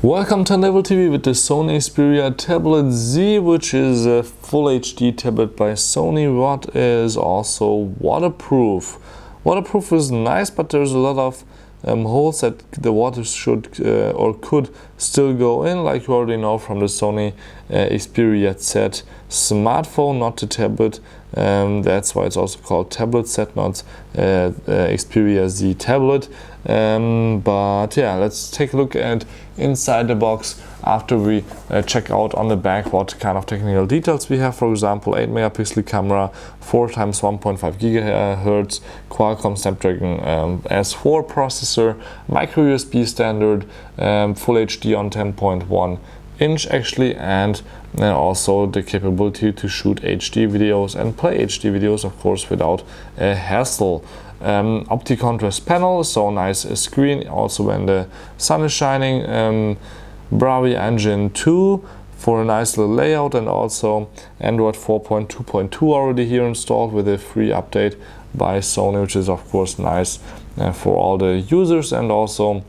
Welcome to Level TV with the Sony XPeria Tablet Z, which is a full HD tablet by Sony, what is also waterproof. Waterproof is nice, but there's a lot of holes that the water should or could still go in, like you already know from the Sony Xperia Z smartphone, not the tablet. That's why it's also called tablet set, not Xperia Z tablet. But yeah, let's take a look at inside the box after we check out on the back what kind of technical details we have. For example, 8 megapixel camera, 4x 1.5 gigahertz, Qualcomm Snapdragon S4 processor, micro USB standard, full HD on 10.1 inch actually, and also the capability to shoot HD videos and play HD videos, of course, without a hassle. Opti-contrast panel, so nice screen also when the sun is shining. Bravi Engine 2 for a nice little layout, and also Android 4.2.2 already here installed with a free update by Sony, which is of course nice for all the users. And also,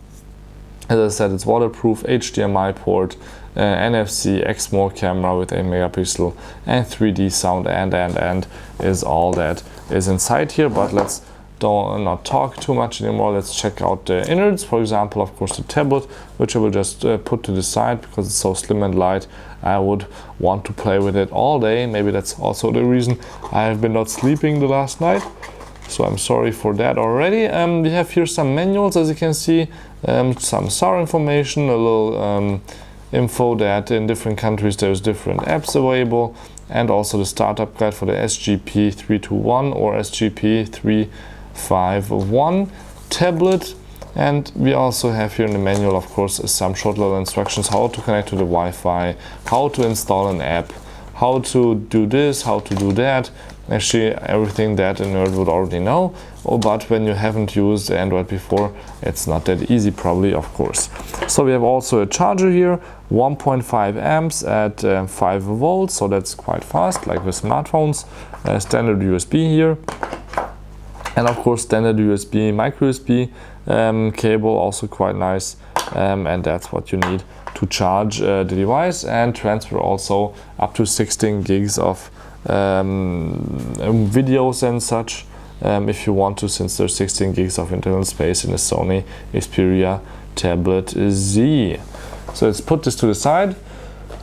as I said, it's waterproof, HDMI port, NFC, XMOR camera with 8 megapixel, and 3D sound, and is all that is inside here. But let's not talk too much anymore. Let's check out the innards. For example, of course, the tablet, which I will just put to the side because it's so slim and light. I would want to play with it all day. Maybe that's also the reason I have been not sleeping the last night, so I'm sorry for that already. We have here some manuals, as you can see, some SAR information, a little info that in different countries there's different apps available, and also the startup guide for the SGP 321 or SGP 351 tablet. And we also have here in the manual, of course, some short little instructions how to connect to the Wi-Fi, how to install an app, how to do this, how to do that. Actually, everything that a nerd would already know. But when you haven't used Android before, it's not that easy, probably, of course. So we have also a charger here, 1.5 amps at 5 volts, so that's quite fast, like with smartphones. Standard USB here, and of course standard USB, micro USB cable, also quite nice, and that's what you need to charge the device and transfer also up to 16 gigs of videos and such, if you want to, since there's 16 gigs of internal space in the Sony Xperia Tablet Z. So let's put this to the side,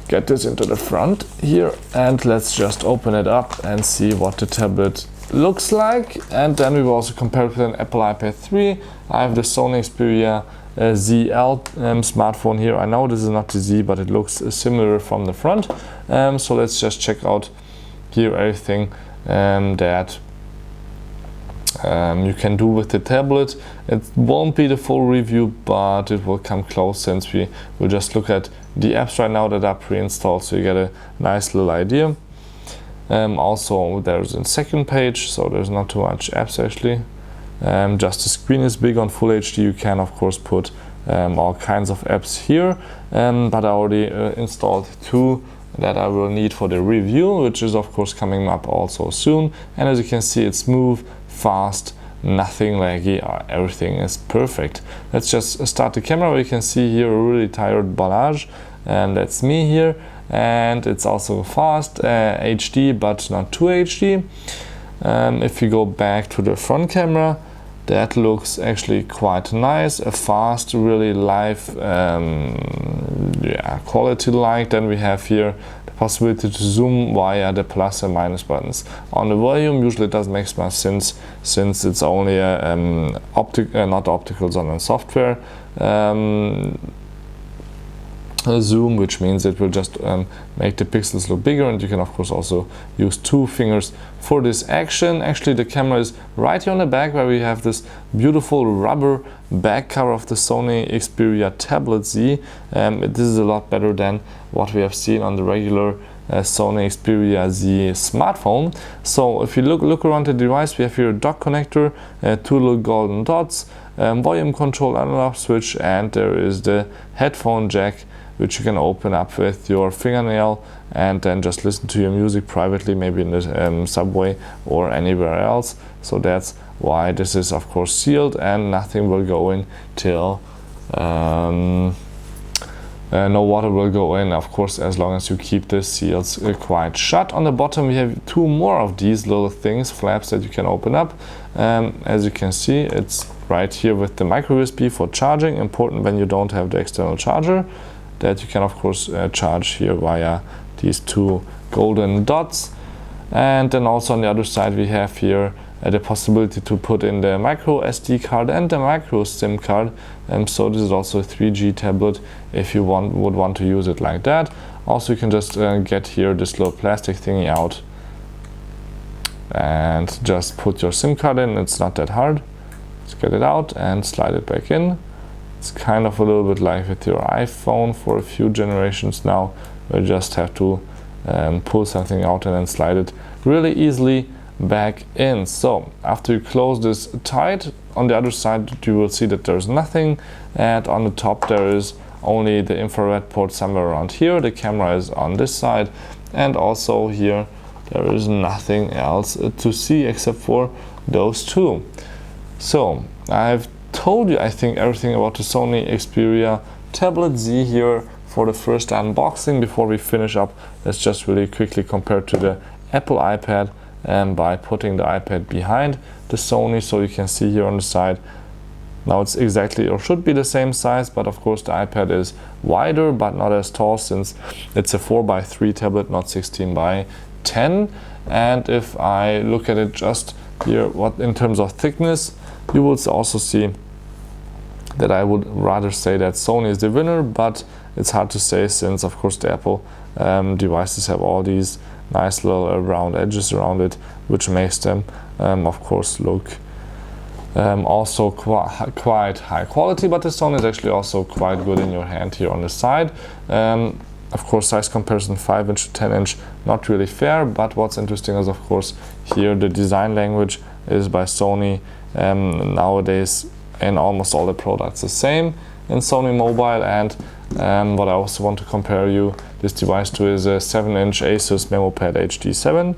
get this into the front here, and let's just open it up and see what the tablet looks like. And then we will also compare it with an Apple iPad 3. I have the Sony Xperia ZL smartphone here. I know this is not the Z, but it looks similar from the front. So let's just check out here everything that you can do with the tablet. It won't be the full review, but it will come close, since we will just look at the apps right now that are pre-installed, so you get a nice little idea. Also, there's a second page, so there's not too much apps actually. Just the screen is big. On Full HD you can of course put all kinds of apps here, but I already installed 2 that I will need for the review, which is of course coming up also soon. And as you can see, it's smooth, fast, nothing laggy, everything is perfect. Let's just start the camera. We can see here a really tired Balazs, and that's me here. And it's also fast, HD, but not too HD. If you go back to the front camera, that looks actually quite nice, a fast, really live, quality like. Then we have here the possibility to zoom via the plus and minus buttons. On the volume, usually it doesn't make much sense, since it's only a not optical, on software zoom, which means it will just make the pixels look bigger. And you can of course also use 2 fingers for this action. Actually, the camera is right here on the back, where we have this beautiful rubber back cover of the Sony Xperia Tablet Z. This is a lot better than what we have seen on the regular Sony Xperia Z smartphone. So if you look around the device, we have here a dock connector, 2 little golden dots, volume control analog switch, and there is the headphone jack, which you can open up with your fingernail and then just listen to your music privately, maybe in the subway or anywhere else. So that's why this is of course sealed, and nothing will go in till no water will go in, of course, as long as you keep the seals quite shut. On the bottom we have two more of these little things, flaps that you can open up. As you can see, it's right here with the micro USB for charging, important when you don't have the external charger, that you can of course charge here via these two golden dots. And then also on the other side we have here the possibility to put in the micro SD card and the micro SIM card. So this is also a 3G tablet if you would want to use it like that. Also, you can just get here this little plastic thingy out and just put your SIM card in. It's not that hard. Just get it out and slide it back in. It's kind of a little bit like with your iPhone for a few generations now, where you just have to pull something out and then slide it really easily back in. So after you close this tight, on the other side you will see that there's nothing, and on the top there is only the infrared port somewhere around here. The camera is on this side, and also here there is nothing else to see except for those two. So I've told you, I think, everything about the Sony Xperia Tablet Z here for the first unboxing. Before we finish up, let's just really quickly compare to the Apple iPad by putting the iPad behind the Sony, so you can see here on the side. Now it's exactly, or should be, the same size, but of course the iPad is wider but not as tall, since it's a 4x3 tablet, not 16x10. And if I look at it just here, what in terms of thickness, you will also see that I would rather say that Sony is the winner, but it's hard to say, since of course the Apple devices have all these nice little round edges around it, which makes them of course look also quite high quality. But the Sony is actually also quite good in your hand here on the side. Of course, size comparison 5-inch to 10-inch, not really fair, but what's interesting is of course here the design language is by Sony. Nowadays in almost all the products the same in Sony Mobile. And what I also want to compare this device to is a 7-inch Asus MemoPad HD7,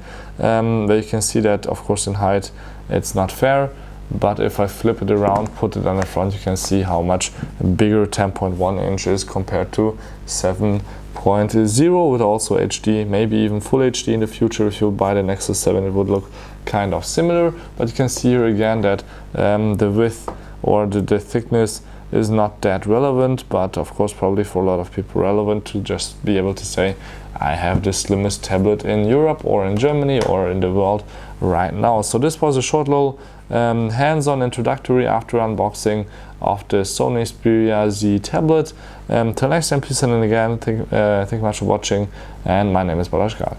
where you can see that of course in height it's not fair, but if I flip it around, put it on the front, you can see how much bigger 10.1 inch is compared to 7.0 with also HD, maybe even full HD in the future. If you buy the Nexus 7, it would look kind of similar, but you can see here again that the width or the thickness is not that relevant, but of course probably for a lot of people relevant to just be able to say, I have the slimmest tablet in Europe or in Germany or in the world right now. So this was a short little hands-on introductory after unboxing of the Sony Xperia Z tablet. Till next time, peace and again, thank you much for watching, and my name is Balazs.